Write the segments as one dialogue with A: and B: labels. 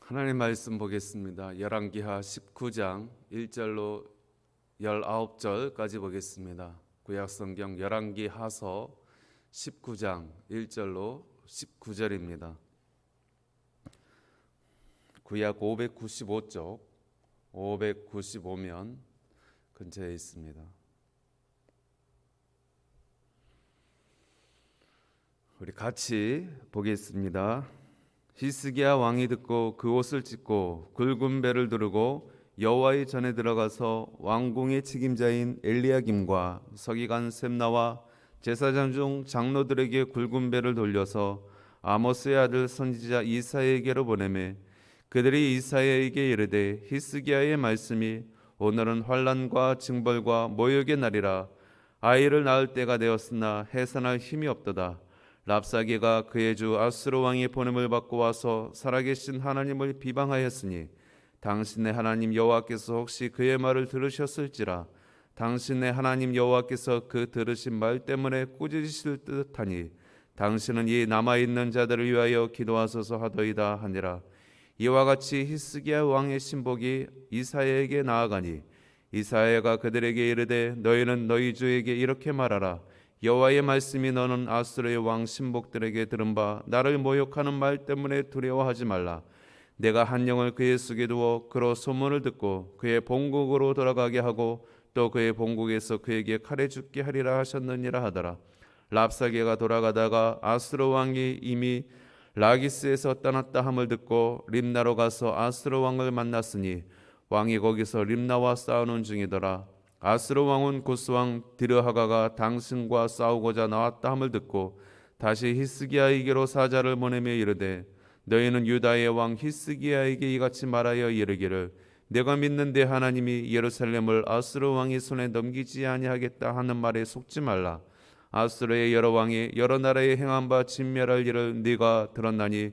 A: 하나님 말씀 보겠습니다. 열왕기하 19장 1절로 19절까지 보겠습니다. 구약성경 열왕기하서 19장 1절로 19절입니다. 구약 595쪽 595면 근처에 있습니다. 우리 같이 보겠습니다. 히스기야 왕이 듣고 그 옷을 찢고 굵은 배를 두르고 여호와의 전에 들어가서 왕궁의 책임자인 엘리야김과 서기관 셈나와 제사장 중 장로들에게 굵은 배를 돌려서 아모스의 아들 선지자 이사야에게로 보내매 그들이 이사야에게 이르되 히스기야의 말씀이 오늘은 환난과 징벌과 모욕의 날이라 아이를 낳을 때가 되었으나 해산할 힘이 없도다. 랍사게가 그의 주 아수르 왕의 보냄을 받고 와서 살아계신 하나님을 비방하였으니 당신의 하나님 여호와께서 혹시 그의 말을 들으셨을지라. 당신의 하나님 여호와께서 그 들으신 말 때문에 꾸짖으실 듯하니 당신은 이 남아있는 자들을 위하여 기도하소서 하더이다 하니라. 이와 같이 히스기야 왕의 신복이 이사야에게 나아가니 이사야가 그들에게 이르되 너희는 너희 주에게 이렇게 말하라. 여호와의 말씀이 너는 아수르의 왕 신복들에게 들은 바 나를 모욕하는 말 때문에 두려워하지 말라. 내가 한 영을 그의 속에 두어 그로 소문을 듣고 그의 본국으로 돌아가게 하고 또 그의 본국에서 그에게 칼에 죽게 하리라 하셨느니라 하더라. 랍사게가 돌아가다가 아수르 왕이 이미 라기스에서 떠났다 함을 듣고 림나로 가서 아수르 왕을 만났으니 왕이 거기서 림나와 싸우는 중이더라. 아수르 왕은 고스왕 디르하가가 당신과 싸우고자 나왔다 함을 듣고 다시 히스기야에게로 사자를 보내며 이르되 너희는 유다의 왕 히스기야에게 이같이 말하여 이르기를 내가 믿는 내 하나님이 예루살렘을 아수르 왕의 손에 넘기지 아니하겠다 하는 말에 속지 말라. 아수르의 여러 왕이 여러 나라에 행한 바 진멸할 일을 네가 들었나니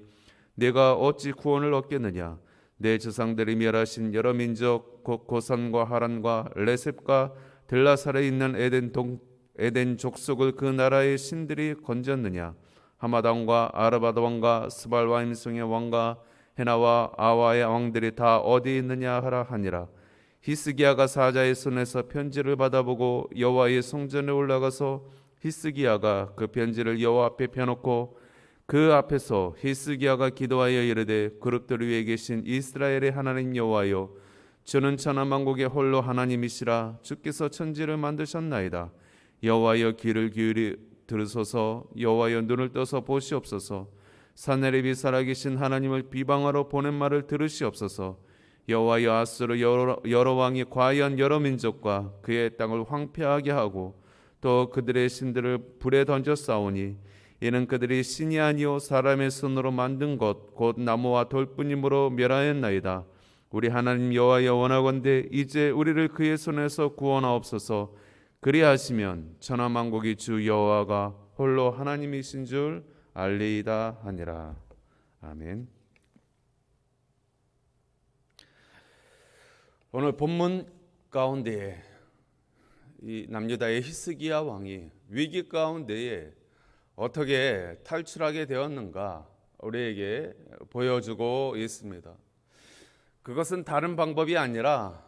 A: 네가 어찌 구원을 얻겠느냐. 내 조상들이 멸하신 여러 민족 곧 고산과 하란과 레셉과 들라살에 있는 에덴 족속을 그 나라의 신들이 건졌느냐. 하마당과 아르바드 왕과 스발와 임송의 왕과 헤나와 아와의 왕들이 다 어디 있느냐 하라 하니라. 히스기야가 사자의 손에서 편지를 받아보고 여호와의 성전에 올라가서 히스기야가 그 편지를 여호와 앞에 펴놓고 그 앞에서 히스기야가 기도하여 이르되 그룹들 위에 계신 이스라엘의 하나님 여호와여 주는 천하만국의 홀로 하나님이시라. 주께서 천지를 만드셨나이다. 여호와여 귀를 기울이 들으소서. 여호와여 눈을 떠서 보시옵소서. 사내립이 살아계신 하나님을 비방하러 보낸 말을 들으시옵소서. 여호와여 아수르 여러 왕이 과연 여러 민족과 그의 땅을 황폐하게 하고 또 그들의 신들을 불에 던져 싸우니 이는 그들이 신이 아니요 사람의 손으로 만든 것 곧 나무와 돌뿐이므로 멸하였나이다. 우리 하나님 여호와여 원하건대 이제 우리를 그의 손에서 구원하옵소서. 그리하시면 천하만국의 주 여호와가 홀로 하나님이신 줄 알리이다 하니라. 아멘. 오늘 본문 가운데에 이 남유다의 히스기야 왕이 위기 가운데에 어떻게 탈출하게 되었는가 우리에게 보여주고 있습니다. 그것은 다른 방법이 아니라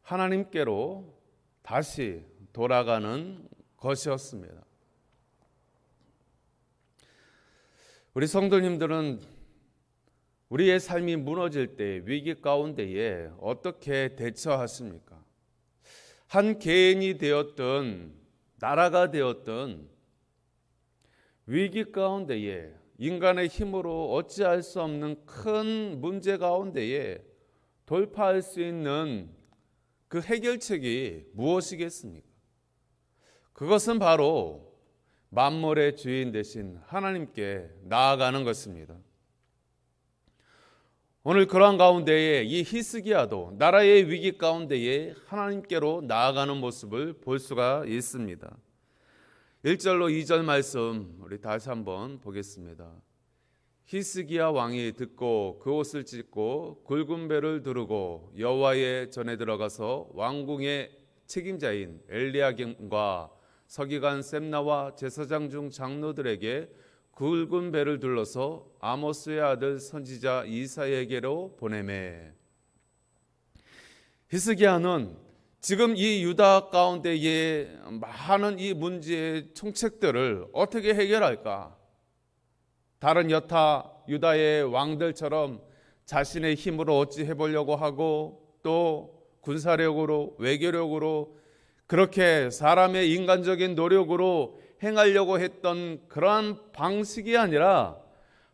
A: 하나님께로 다시 돌아가는 것이었습니다. 우리 성도님들은 우리의 삶이 무너질 때 위기 가운데에 어떻게 대처하십니까? 한 개인이 되었든 나라가 되었든 위기 가운데에 인간의 힘으로 어찌할 수 없는 큰 문제 가운데에 돌파할 수 있는 그 해결책이 무엇이겠습니까? 그것은 바로 만물의 주인 되신 하나님께 나아가는 것입니다. 오늘 그러한 가운데에 이 히스기야도 나라의 위기 가운데에 하나님께로 나아가는 모습을 볼 수가 있습니다. 1절로 2절 말씀 우리 다시 한번 보겠습니다. 히스기야 왕이 듣고 그 옷을 찢고 굵은 배를 두르고 여호와의 전에 들어가서 왕궁의 책임자인 엘리야김과 서기관 셈나와 제사장 중 장로들에게 굵은 배를 둘러서 아모스의 아들 선지자 이사야에게로 보내매. 히스기야는 지금 이 유다 가운데의 많은 이 문제의 총책들을 어떻게 해결할까? 다른 여타 유다의 왕들처럼 자신의 힘으로 어찌 해보려고 하고 또 군사력으로 외교력으로 그렇게 사람의 인간적인 노력으로 행하려고 했던 그러한 방식이 아니라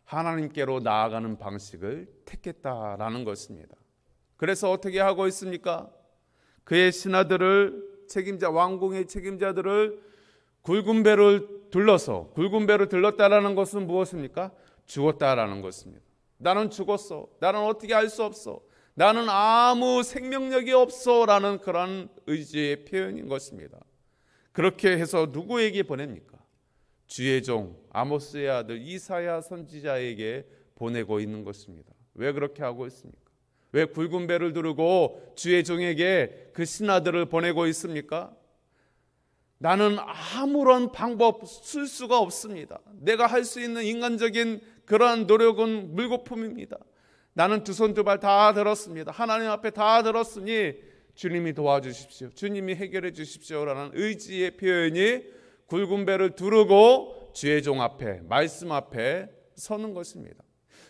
A: 하나님께로 나아가는 방식을 택했다라는 것입니다. 그래서 어떻게 하고 있습니까? 그의 신하들을 왕궁의 책임자들을 굵은 배를 들렀다라는 것은 무엇입니까? 죽었다라는 것입니다. 나는 죽었어. 나는 어떻게 할 수 없어. 나는 아무 생명력이 없어라는 그런 의지의 표현인 것입니다. 그렇게 해서 누구에게 보냅니까? 주의 종 아모스의 아들 이사야 선지자에게 보내고 있는 것입니다. 왜 그렇게 하고 있습니까? 왜 굵은 배를 두르고 주의 종에게 그 신하들을 보내고 있습니까? 나는 아무런 방법 쓸 수가 없습니다. 내가 할 수 있는 인간적인 그러한 노력은 물거품입니다. 나는 두 손 두 발 다 들었습니다. 하나님 앞에 다 들었으니 주님이 도와주십시오. 주님이 해결해 주십시오라는 의지의 표현이 굵은 배를 두르고 주의 종 앞에, 말씀 앞에 서는 것입니다.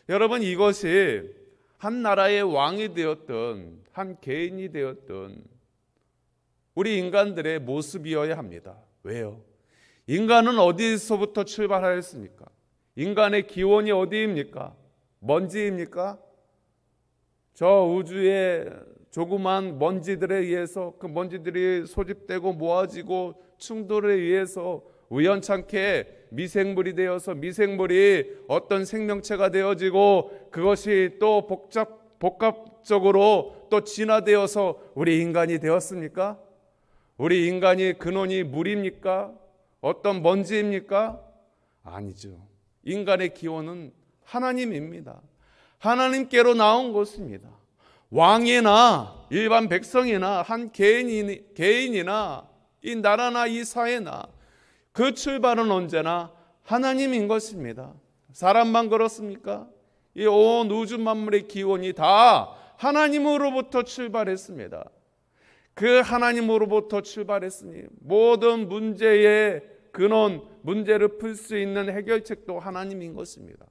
A: 여러분, 이것이 한 나라의 왕이 되었든 한 개인이 되었든 우리 인간들의 모습이어야 합니다. 왜요? 인간은 어디서부터 출발하였습니까? 인간의 기원이 어디입니까? 먼지입니까? 저 우주의 조그만 먼지들에 의해서 그 먼지들이 소집되고 모아지고 충돌에 의해서 우연찮게 미생물이 되어서 미생물이 어떤 생명체가 되어지고 그것이 또 복합적으로 또 진화되어서 우리 인간이 되었습니까? 우리 인간이 근원이 물입니까? 어떤 먼지입니까? 아니죠. 인간의 기원은 하나님입니다. 하나님께로 나온 것입니다. 왕이나 일반 백성이나 한 개인이나 이 나라나 이 사회나 그 출발은 언제나 하나님인 것입니다. 사람만 그렇습니까? 이 온 우주 만물의 기원이 다 하나님으로부터 출발했습니다. 그 하나님으로부터 출발했으니 모든 문제의 근원, 문제를 풀 수 있는 해결책도 하나님인 것입니다.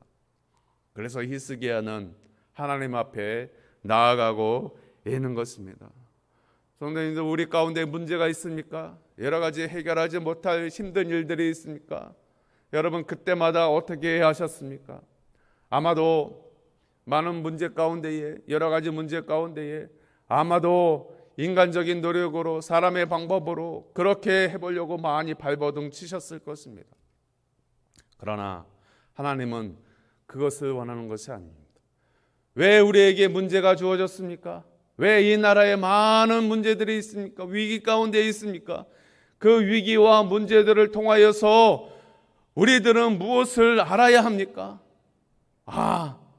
A: 그래서 히스기야는 하나님 앞에 나아가고 있는 것입니다. 성도님들, 우리 가운데 문제가 있습니까? 여러 가지 해결하지 못할 힘든 일들이 있습니까? 여러분, 그때마다 어떻게 하셨습니까? 아마도 많은 문제 가운데에, 여러 가지 문제 가운데에 아마도 인간적인 노력으로 사람의 방법으로 그렇게 해보려고 많이 발버둥 치셨을 것입니다. 그러나 하나님은 그것을 원하는 것이 아닙니다. 왜 우리에게 문제가 주어졌습니까? 왜 이 나라에 많은 문제들이 있습니까? 위기 가운데 있습니까? 그 위기와 문제들을 통하여서 우리들은 무엇을 알아야 합니까?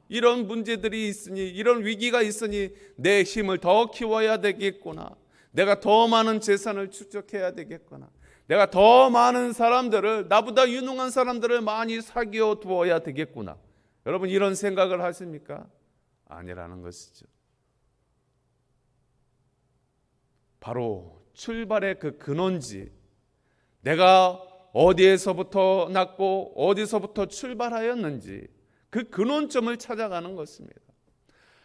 A: 이런 문제들이 있으니, 이런 위기가 있으니 내 힘을 더 키워야 되겠구나. 내가 더 많은 재산을 축적해야 되겠구나. 내가 더 많은 사람들을, 나보다 유능한 사람들을 많이 사귀어 두어야 되겠구나. 여러분, 이런 생각을 하십니까? 아니라는 것이죠. 바로 출발의 그 근원지, 내가 어디에서부터 났고 어디서부터 출발하였는지 그 근원점을 찾아가는 것입니다.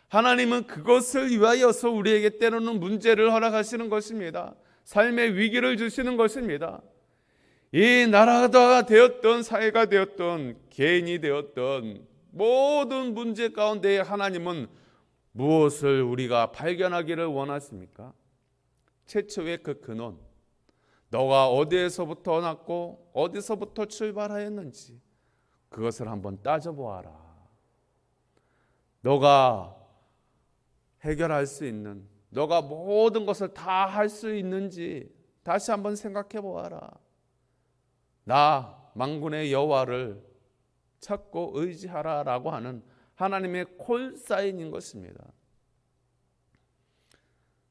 A: 하나님은 그것을 위하여서 우리에게 때로는 문제를 허락하시는 것입니다. 삶의 위기를 주시는 것입니다. 이 나라가 되었던 사회가 되었던 개인이 되었던 모든 문제 가운데 하나님은 무엇을 우리가 발견하기를 원하십니까? 최초의 그 근원, 너가 어디에서부터 났고 어디서부터 출발하였는지 그것을 한번 따져보아라. 너가 해결할 수 있는, 너가 모든 것을 다 할 수 있는지 다시 한번 생각해 보아라. 나 만군의 여호와를 찾고 의지하라라고 하는 하나님의 콜사인인 것입니다.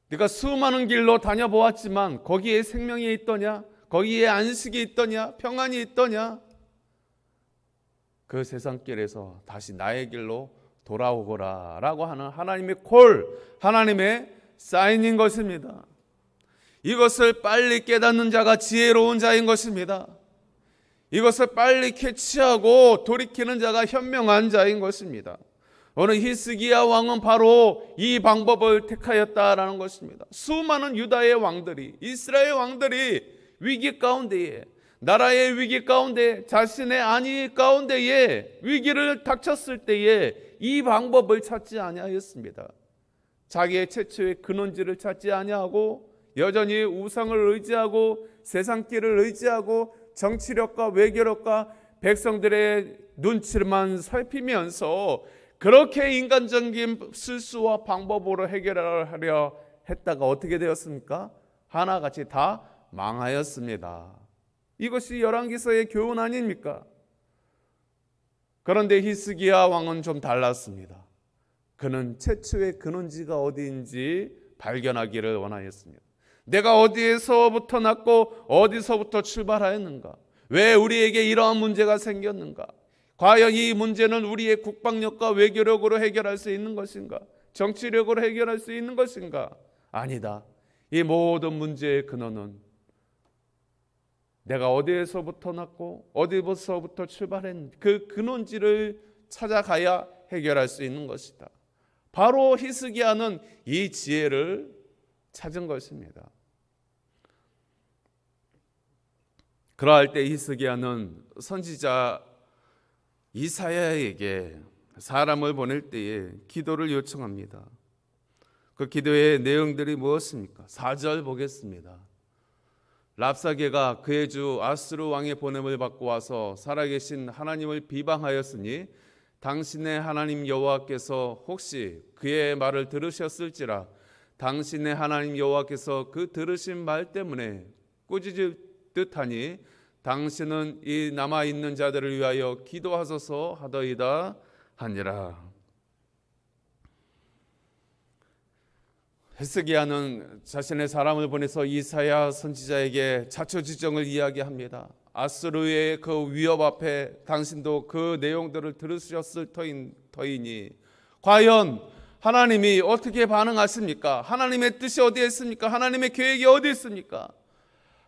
A: 네가 수많은 길로 다녀보았지만 거기에 생명이 있더냐? 거기에 안식이 있더냐? 평안이 있더냐? 그 세상길에서 다시 나의 길로 돌아오거라 라고 하는 하나님의 콜, 하나님의 사인인 것입니다. 이것을 빨리 깨닫는 자가 지혜로운 자인 것입니다. 이것을 빨리 캐치하고 돌이키는 자가 현명한 자인 것입니다. 오늘 히스기야 왕은 바로 이 방법을 택하였다라는 것입니다. 수많은 유다의 왕들이, 이스라엘 왕들이 위기 가운데에, 나라의 위기 가운데, 자신의 안위 가운데에 위기를 닥쳤을 때에 이 방법을 찾지 아니하였습니다. 자기의 최초의 근원지를 찾지 아니하고 여전히 우상을 의지하고 세상길을 의지하고 정치력과 외교력과 백성들의 눈치만 살피면서 그렇게 인간적인 실수와 방법으로 해결하려 했다가 어떻게 되었습니까? 하나같이 다 망하였습니다. 이것이 열왕기서의 교훈 아닙니까? 그런데 히스기야 왕은 좀 달랐습니다. 그는 최초의 근원지가 어디인지 발견하기를 원하였습니다. 내가 어디에서부터 났고 어디서부터 출발하였는가? 왜 우리에게 이러한 문제가 생겼는가? 과연 이 문제는 우리의 국방력과 외교력으로 해결할 수 있는 것인가? 정치력으로 해결할 수 있는 것인가? 아니다. 이 모든 문제의 근원은 내가 어디에서부터 났고 어디서부터 출발했는지 그 근원지를 찾아가야 해결할 수 있는 것이다. 바로 히스기야는 이 지혜를 찾은 것입니다. 그러할 때 히스기야는 선지자 이사야에게 사람을 보낼 때에 기도를 요청합니다. 그 기도의 내용들이 무엇입니까? 4절 보겠습니다. 랍사게가 그의 주 아스루 왕의 보냄을 받고 와서 살아계신 하나님을 비방하였으니 당신의 하나님 여호와께서 혹시 그의 말을 들으셨을지라 당신의 하나님 여호와께서 그 들으신 말 때문에 꾸짖을 듯하니 당신은 이 남아있는 자들을 위하여 기도하소서 하더이다 하니라. 히스기야는 자신의 사람을 보내서 이사야 선지자에게 자초지종을 이야기합니다. 아스루의 그 위협 앞에 당신도 그 내용들을 들으셨을 터이니 과연 하나님이 어떻게 반응하십니까? 하나님의 뜻이 어디에 있습니까? 하나님의 계획이 어디에 있습니까?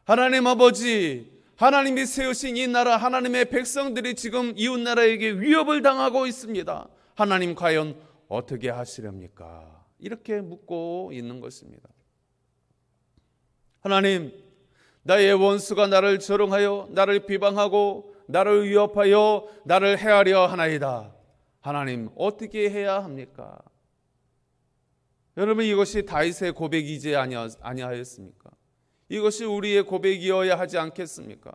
A: 하나님 아버지, 하나님이 세우신 이 나라, 하나님의 백성들이 지금 이웃 나라에게 위협을 당하고 있습니다. 하나님 과연 어떻게 하시렵니까? 이렇게 묻고 있는 것입니다. 하나님, 나의 원수가 나를 조롱하여 나를 비방하고 나를 위협하여 나를 해하려 하나이다. 하나님 어떻게 해야 합니까? 여러분, 이것이 다윗의 고백이지 아니하였습니까? 이것이 우리의 고백이어야 하지 않겠습니까?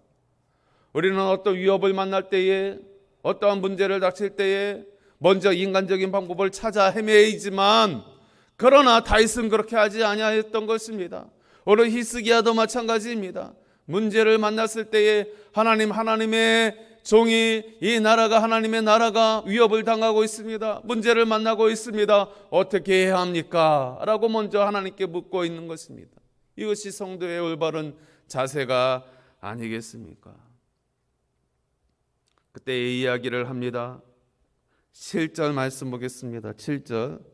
A: 우리는 어떤 위협을 만날 때에, 어떠한 문제를 닥칠 때에 먼저 인간적인 방법을 찾아 헤매이지만, 그러나 다윗은 그렇게 하지 아니하였던 것입니다. 오늘 히스기야도 마찬가지입니다. 문제를 만났을 때에 하나님의 종이, 이 나라가, 하나님의 나라가 위협을 당하고 있습니다. 문제를 만나고 있습니다. 어떻게 해야 합니까? 라고 먼저 하나님께 묻고 있는 것입니다. 이것이 성도의 올바른 자세가 아니겠습니까? 그때 이 이야기를 합니다. 7절 말씀 보겠습니다. 7절.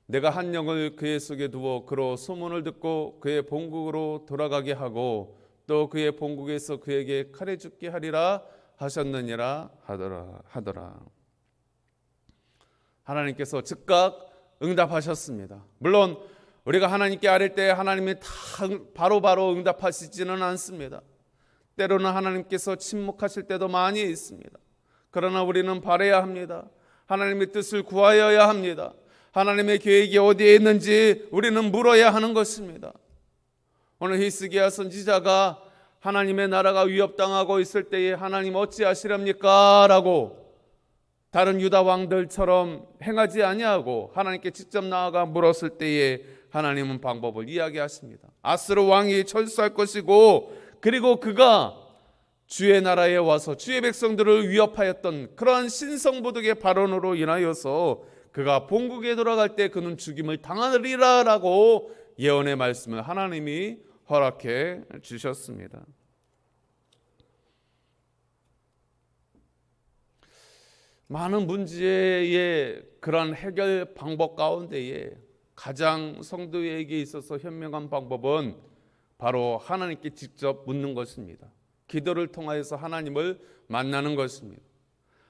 A: 내가 한 영을 그의 속에 두어 그로 소문을 듣고 그의 본국으로 돌아가게 하고 또 그의 본국에서 그에게 칼에 죽게 하리라 하셨느니라 하더라. 하나님께서 즉각 응답하셨습니다. 물론 우리가 하나님께 아뢰 때 하나님이 다 바로바로 응답하시지는 않습니다. 때로는 하나님께서 침묵하실 때도 많이 있습니다. 그러나 우리는 바라야 합니다. 하나님의 뜻을 구하여야 합니다. 하나님의 계획이 어디에 있는지 우리는 물어야 하는 것입니다. 오늘 히스기야 선지자가 하나님의 나라가 위협당하고 있을 때에 하나님 어찌하시렵니까? 라고 다른 유다 왕들처럼 행하지 아니하고 하나님께 직접 나아가 물었을 때에 하나님은 방법을 이야기하십니다. 아스루 왕이 철수할 것이고, 그리고 그가 주의 나라에 와서 주의 백성들을 위협하였던 그러한 신성모독의 발언으로 인하여서 그가 본국에 돌아갈 때 그는 죽임을 당하리라 라고 예언의 말씀을 하나님이 허락해 주셨습니다. 많은 문제의 그런 해결 방법 가운데에 가장 성도에게 있어서 현명한 방법은 바로 하나님께 직접 묻는 것입니다. 기도를 통하여서 하나님을 만나는 것입니다.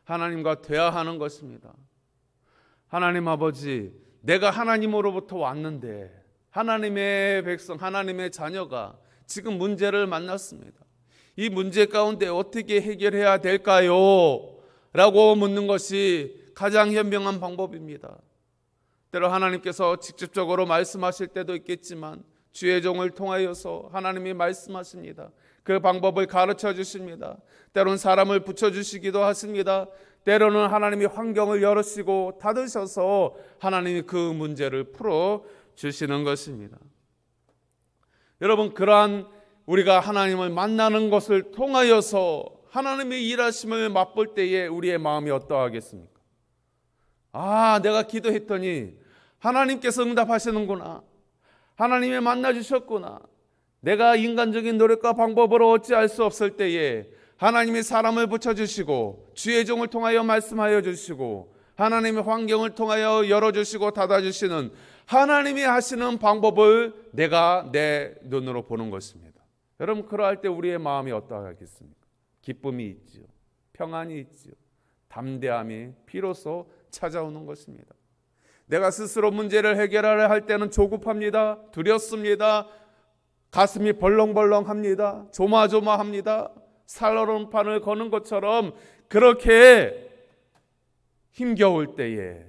A: 하나님과 대화하는 것입니다. 하나님 아버지, 내가 하나님으로부터 왔는데 하나님의 백성, 하나님의 자녀가 지금 문제를 만났습니다. 이 문제 가운데 어떻게 해결해야 될까요? 라고 묻는 것이 가장 현명한 방법입니다. 때로 하나님께서 직접적으로 말씀하실 때도 있겠지만 주의 종을 통하여서 하나님이 말씀하십니다. 그 방법을 가르쳐 주십니다. 때로는 사람을 붙여주시기도 하십니다. 때로는 하나님이 환경을 열으시고 닫으셔서 하나님이 그 문제를 풀어주시는 것입니다. 여러분, 그러한 우리가 하나님을 만나는 것을 통하여서 하나님의 일하심을 맛볼 때에 우리의 마음이 어떠하겠습니까? 내가 기도했더니 하나님께서 응답하시는구나. 하나님이 만나주셨구나. 내가 인간적인 노력과 방법으로 어찌할 수 없을 때에 하나님이 사람을 붙여주시고 주의 종을 통하여 말씀하여 주시고 하나님의 환경을 통하여 열어주시고 닫아주시는 하나님이 하시는 방법을 내가 내 눈으로 보는 것입니다. 여러분, 그러할 때 우리의 마음이 어떠하겠습니까? 기쁨이 있지요. 평안이 있지요. 담대함이 비로소 찾아오는 것입니다. 내가 스스로 문제를 해결하려 할 때는 조급합니다. 두렵습니다. 가슴이 벌렁벌렁합니다. 조마조마합니다. 살얼음판을 거는 것처럼 그렇게 힘겨울 때에,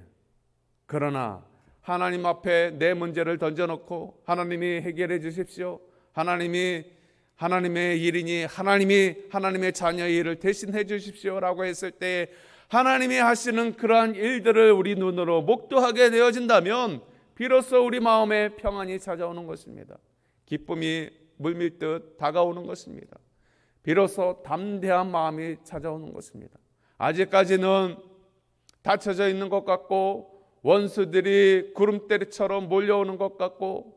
A: 그러나 하나님 앞에 내 문제를 던져놓고 하나님이 해결해 주십시오. 하나님의 일이니 하나님의 자녀의 일을 대신해 주십시오라고 했을 때 하나님이 하시는 그러한 일들을 우리 눈으로 목도하게 되어진다면 비로소 우리 마음에 평안이 찾아오는 것입니다. 기쁨이 물밀듯 다가오는 것입니다. 비로소 담대한 마음이 찾아오는 것입니다. 아직까지는 닫혀져 있는 것 같고 원수들이 구름대처럼 몰려오는 것 같고,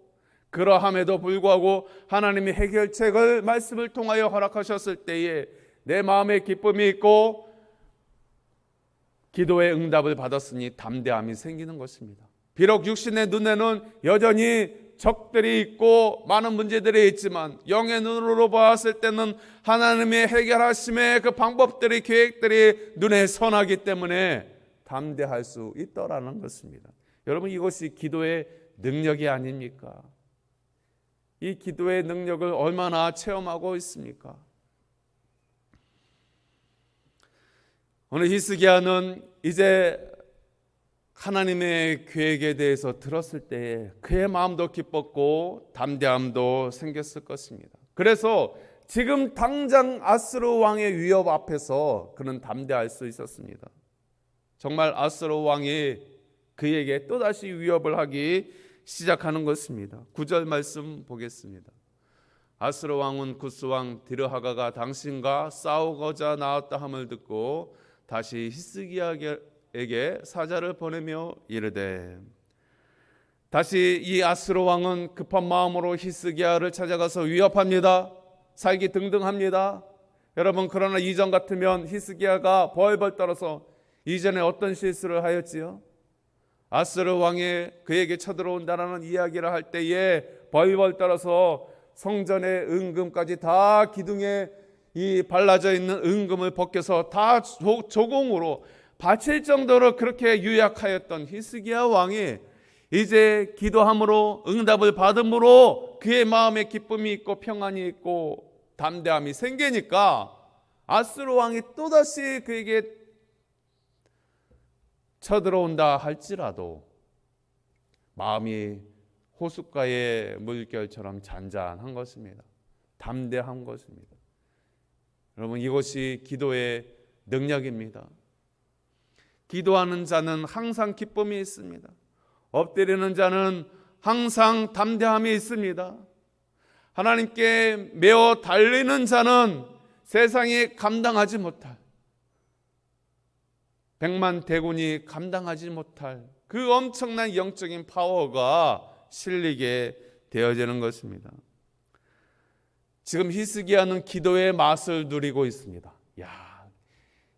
A: 그러함에도 불구하고 하나님이 해결책을 말씀을 통하여 허락하셨을 때에 내 마음에 기쁨이 있고 기도의 응답을 받았으니 담대함이 생기는 것입니다. 비록 육신의 눈에는 여전히 적들이 있고 많은 문제들이 있지만 영의 눈으로 보았을 때는 하나님의 해결하심의 그 방법들이, 계획들이 눈에 선하기 때문에 담대할 수 있더라는 것입니다. 여러분, 이것이 기도의 능력이 아닙니까? 이 기도의 능력을 얼마나 체험하고 있습니까? 오늘 히스기야는 이제 하나님의 계획에 대해서 들었을 때에 그의 마음도 기뻤고 담대함도 생겼을 것입니다. 그래서 지금 당장 아스로 왕의 위협 앞에서 그는 담대할 수 있었습니다. 정말 아스로 왕이 그에게 또다시 위협을 하기 시작하는 것입니다. 9절 말씀 보겠습니다. 아스로 왕은 구스 왕 디르하가가 당신과 싸우고자 나왔다 함을 듣고 다시 히스기야에게 사자를 보내며 이르되, 다시 이 아스로 왕은 급한 마음으로 히스기야를 찾아가서 위협합니다. 살기 등등합니다. 여러분, 그러나 이전 같으면 히스기야가 벌벌 떨어서 이전에 어떤 실수를 하였지요? 아스로 왕이 그에게 쳐들어온다라는 이야기를 할 때에 벌벌 떨어서 성전의 은금까지 다 기둥에 이 발라져 있는 은금을 벗겨서 다 조공으로 바칠 정도로 그렇게 유약하였던 히스기야 왕이 이제 기도함으로 응답을 받음으로 그의 마음에 기쁨이 있고 평안이 있고 담대함이 생기니까 아스로 왕이 또다시 그에게 쳐들어온다 할지라도 마음이 호숫가의 물결처럼 잔잔한 것입니다. 담대한 것입니다. 여러분, 이것이 기도의 능력입니다. 기도하는 자는 항상 기쁨이 있습니다. 엎드리는 자는 항상 담대함이 있습니다. 하나님께 매어 달리는 자는 세상이 감당하지 못할, 백만 대군이 감당하지 못할 그 엄청난 영적인 파워가 실리게 되어지는 것입니다. 지금 히스기야는 기도의 맛을 누리고 있습니다.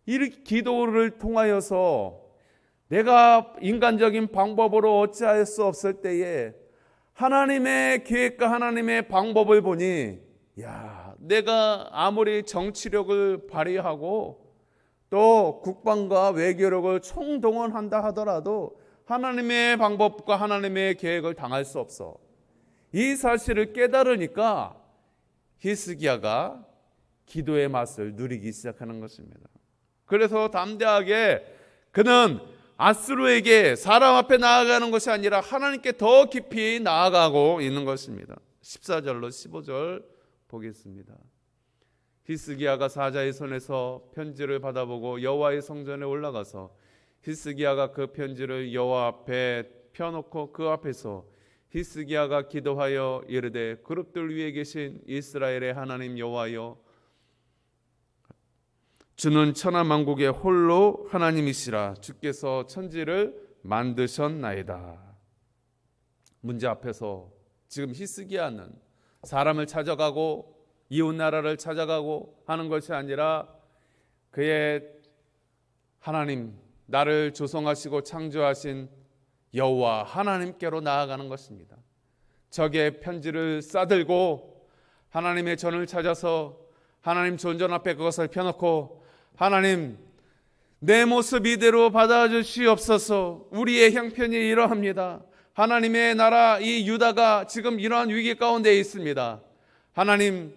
A: 이 기도를 통하여서 내가 인간적인 방법으로 어찌할 수 없을 때에 하나님의 계획과 하나님의 방법을 보니, 야, 내가 아무리 정치력을 발휘하고 또 국방과 외교력을 총동원한다 하더라도 하나님의 방법과 하나님의 계획을 당할 수 없어. 이 사실을 깨달으니까 히스기야가 기도의 맛을 누리기 시작하는 것입니다. 그래서 담대하게 그는 아수르에게 사람 앞에 나아가는 것이 아니라 하나님께 더 깊이 나아가고 있는 것입니다. 14절로 15절 보겠습니다. 히스기야가 사자의 손에서 편지를 받아보고 여호와의 성전에 올라가서 히스기야가 그 편지를 여호와 앞에 펴놓고 그 앞에서 히스기야가 기도하여 이르되 그룹들 위에 계신 이스라엘의 하나님 여호와여, 주는 천하만국의 홀로 하나님이시라. 주께서 천지를 만드셨나이다. 문제 앞에서 지금 히스기야는 사람을 찾아가고 이웃 나라를 찾아가고 하는 것이 아니라 그의 하나님, 나를 조성하시고 창조하신 여호와 하나님께로 나아가는 것입니다. 적의 편지를 싸들고 하나님의 전을 찾아서 하나님 존전 앞에 그것을 펴놓고, 하나님, 내 모습 이대로 받아주시옵소서. 우리의 형편이 이러합니다. 하나님의 나라 이 유다가 지금 이러한 위기 가운데 있습니다. 하나님,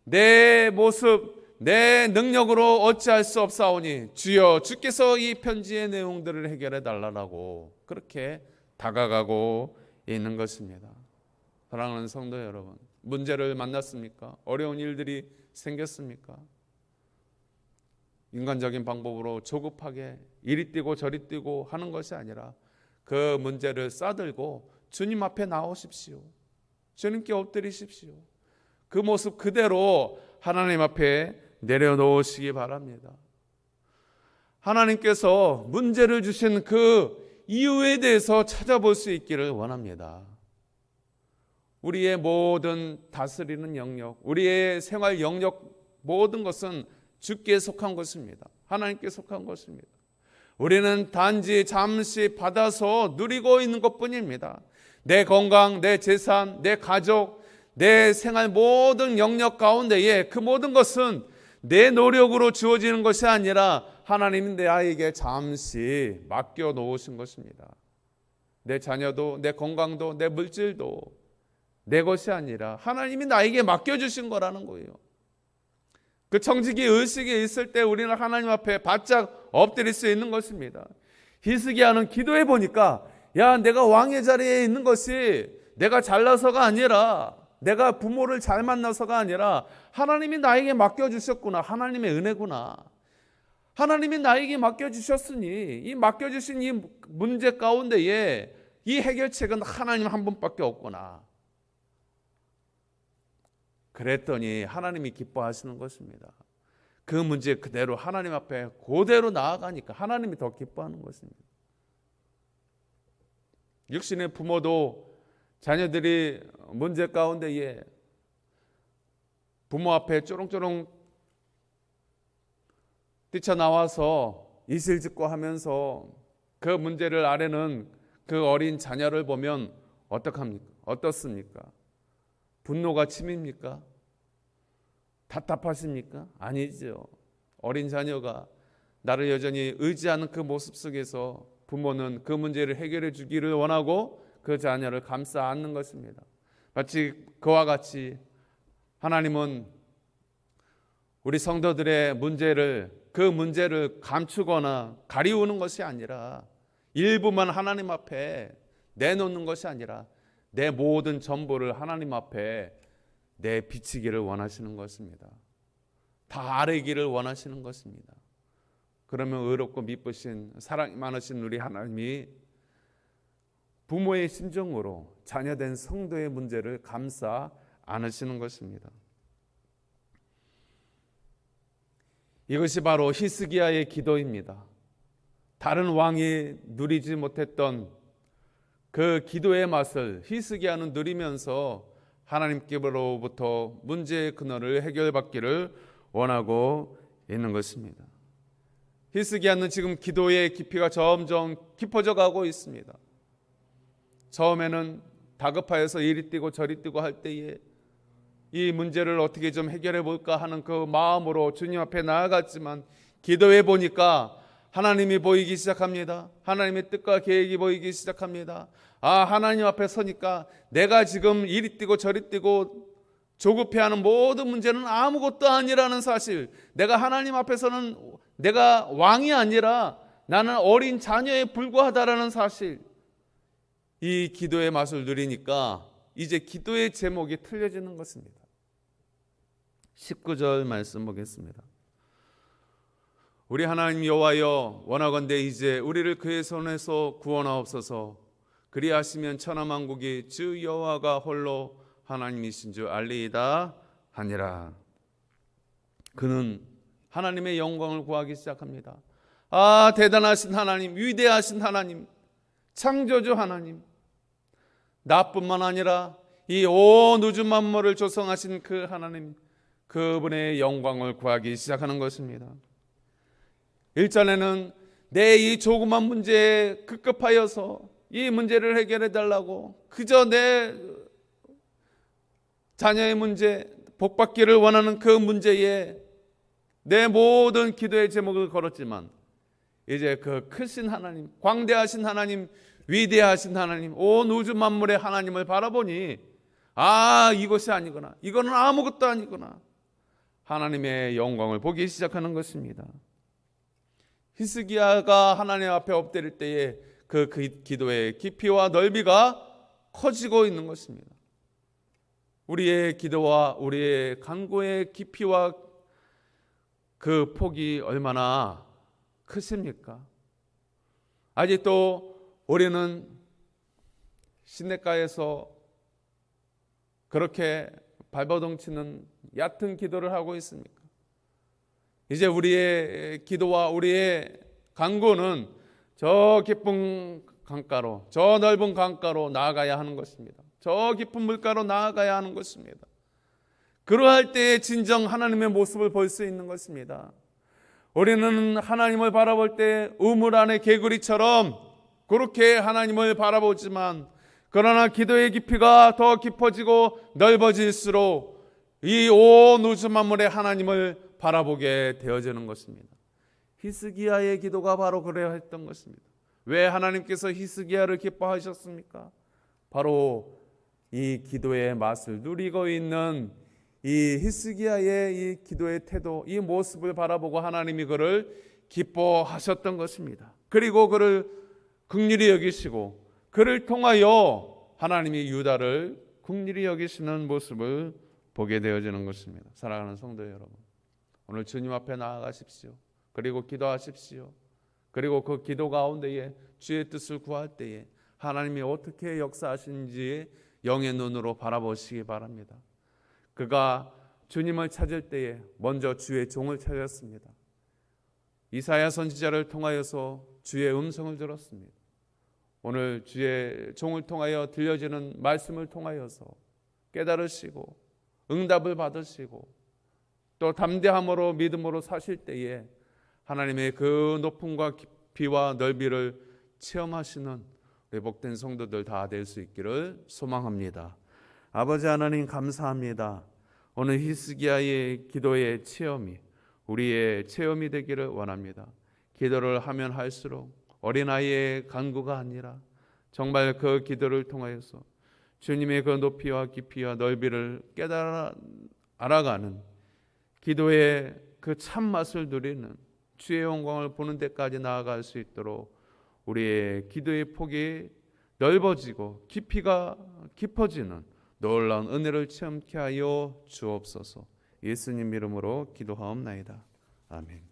A: 내 모습 내 능력으로 어찌할 수 없사오니 주여, 주께서 이 편지의 내용들을 해결해 달라고 그렇게 다가가고 있는 것입니다. 사랑하는 성도 여러분, 문제를 만났습니까? 어려운 일들이 생겼습니까? 인간적인 방법으로 조급하게 이리 뛰고 저리 뛰고 하는 것이 아니라 그 문제를 싸들고 주님 앞에 나오십시오. 주님께 엎드리십시오. 그 모습 그대로 하나님 앞에 내려놓으시기 바랍니다. 하나님께서 문제를 주신 그 이유에 대해서 찾아볼 수 있기를 원합니다. 우리의 모든 다스리는 영역, 우리의 생활 영역, 모든 것은 주께 속한 것입니다. 하나님께 속한 것입니다. 우리는 단지 잠시 받아서 누리고 있는 것뿐입니다. 내 건강, 내 재산, 내 가족, 내 생활 모든 영역 가운데에 그 모든 것은 내 노력으로 주어지는 것이 아니라 하나님이 나에게 잠시 맡겨 놓으신 것입니다. 내 자녀도, 내 건강도, 내 물질도 내 것이 아니라 하나님이 나에게 맡겨주신 거라는 거예요. 그 청지기 의식이 있을 때 우리는 하나님 앞에 바짝 엎드릴 수 있는 것입니다. 히스기야는 기도해 보니까, 야, 내가 왕의 자리에 있는 것이 내가 잘나서가 아니라, 내가 부모를 잘 만나서가 아니라 하나님이 나에게 맡겨주셨구나. 하나님의 은혜구나. 하나님이 나에게 맡겨주셨으니 이 맡겨주신 이 문제 가운데에 이 해결책은 하나님 한 분밖에 없구나. 그랬더니 하나님이 기뻐하시는 것입니다. 그 문제 그대로 하나님 앞에 그대로 나아가니까 하나님이 더 기뻐하는 것입니다. 육신의 부모도 자녀들이 문제 가운데에 부모 앞에 쪼롱쪼롱 뛰쳐나와서 이실직고 하면서 그 문제를 아뢰는 그 어린 자녀를 보면 어떻습니까? 분노가 치밉니까? 답답하십니까? 아니죠. 어린 자녀가 나를 여전히 의지하는 그 모습 속에서 부모는 그 문제를 해결해 주기를 원하고 그 자녀를 감싸 안는 것입니다. 마치 그와 같이 하나님은 우리 성도들의 그 문제를 감추거나 가리우는 것이 아니라 일부만 하나님 앞에 내놓는 것이 아니라 내 모든 전부를 하나님 앞에 내비치기를 원하시는 것입니다. 다 아뢰기를 원하시는 것입니다. 그러면 의롭고 미쁘신 사랑이 많으신 우리 하나님이 부모의 심정으로 자녀된 성도의 문제를 감싸 안으시는 것입니다. 이것이 바로 히스기야의 기도입니다. 다른 왕이 누리지 못했던 그 기도의 맛을 히스기야는 누리면서 하나님께로부터 문제의 근원을 해결받기를 원하고 있는 것입니다. 히스기야는 지금 기도의 깊이가 점점 깊어져 가고 있습니다. 처음에는 다급하여서 이리 뛰고 저리 뛰고 할 때에 이 문제를 어떻게 좀 해결해 볼까 하는 그 마음으로 주님 앞에 나아갔지만 기도해 보니까 하나님이 보이기 시작합니다. 하나님의 뜻과 계획이 보이기 시작합니다. 하나님 앞에 서니까 내가 지금 이리 뛰고 저리 뛰고 조급해하는 모든 문제는 아무것도 아니라는 사실, 내가 하나님 앞에서는 내가 왕이 아니라 나는 어린 자녀에 불과하다라는 사실, 이 기도의 맛을 누리니까 이제 기도의 제목이 틀려지는 것입니다. 19절 말씀 보겠습니다. 우리 하나님 여호와여, 원하건대 이제 우리를 그의 손에서 구원하옵소서. 그리하시면 천하만국이 주 여호와가 홀로 하나님이신 줄 알리이다 하니라. 그는 하나님의 영광을 구하기 시작합니다. 대단하신 하나님, 위대하신 하나님, 창조주 하나님, 나뿐만 아니라 이 온 우주 만물을 조성하신 그 하나님, 그분의 영광을 구하기 시작하는 것입니다. 1절에는 내 이 조그만 문제에 급급하여서 이 문제를 해결해 달라고, 그저 내 자녀의 문제, 복받기를 원하는 그 문제에 내 모든 기도의 제목을 걸었지만 이제 그 크신 하나님, 광대하신 하나님, 위대하신 하나님, 온 우주 만물의 하나님을 바라보니 이것이 아니구나, 이거는 아무것도 아니구나, 하나님의 영광을 보기 시작하는 것입니다. 히스기야가 하나님 앞에 엎드릴 때에 그 기도의 깊이와 넓이가 커지고 있는 것입니다. 우리의 기도와 우리의 간구의 깊이와 그 폭이 얼마나 크십니까? 아직도 우리는 시냇가에서 그렇게 발버둥치는 얕은 기도를 하고 있습니까? 이제 우리의 기도와 우리의 간구는 저 깊은 강가로, 저 넓은 강가로 나아가야 하는 것입니다. 저 깊은 물가로 나아가야 하는 것입니다. 그러할 때에 진정 하나님의 모습을 볼 수 있는 것입니다. 우리는 하나님을 바라볼 때 우물 안의 개구리처럼 그렇게 하나님을 바라보지만, 그러나 기도의 깊이가 더 깊어지고 넓어질수록 이 온 우주 만물의 하나님을 바라보게 되어지는 것입니다. 히스기야의 기도가 바로 그래야 했던 것입니다. 왜 하나님께서 히스기야를 기뻐하셨습니까? 바로 이 기도의 맛을 누리고 있는 이 히스기야의 이 기도의 태도, 이 모습을 바라보고 하나님이 그를 기뻐하셨던 것입니다. 그리고 그를 긍휼히 여기시고 그를 통하여 하나님이 유다를 긍휼히 여기시는 모습을 보게 되어지는 것입니다. 사랑하는 성도 여러분, 오늘 주님 앞에 나아가십시오. 그리고 기도하십시오. 그리고 그 기도 가운데에 주의 뜻을 구할 때에 하나님이 어떻게 역사하시는지 영의 눈으로 바라보시기 바랍니다. 그가 주님을 찾을 때에 먼저 주의 종을 찾았습니다. 이사야 선지자를 통하여서 주의 음성을 들었습니다. 오늘 주의 종을 통하여 들려지는 말씀을 통하여서 깨달으시고 응답을 받으시고 또 담대함으로 믿음으로 사실 때에 하나님의 그 높음과 깊이와 넓이를 체험하시는 복된 성도들 다 될 수 있기를 소망합니다. 아버지 하나님 감사합니다. 오늘 히스기야의 기도의 체험이 우리의 체험이 되기를 원합니다. 기도를 하면 할수록 어린아이의 간구가 아니라 정말 그 기도를 통하여서 주님의 그 높이와 깊이와 넓이를 깨달아 알아가는 기도의 그 참맛을 누리는 주의 영광을 보는 데까지 나아갈 수 있도록 우리의 기도의 폭이 넓어지고 깊이가 깊어지는 놀라운 은혜를 체험케 하여 주옵소서. 예수님 이름으로 기도하옵나이다. 아멘.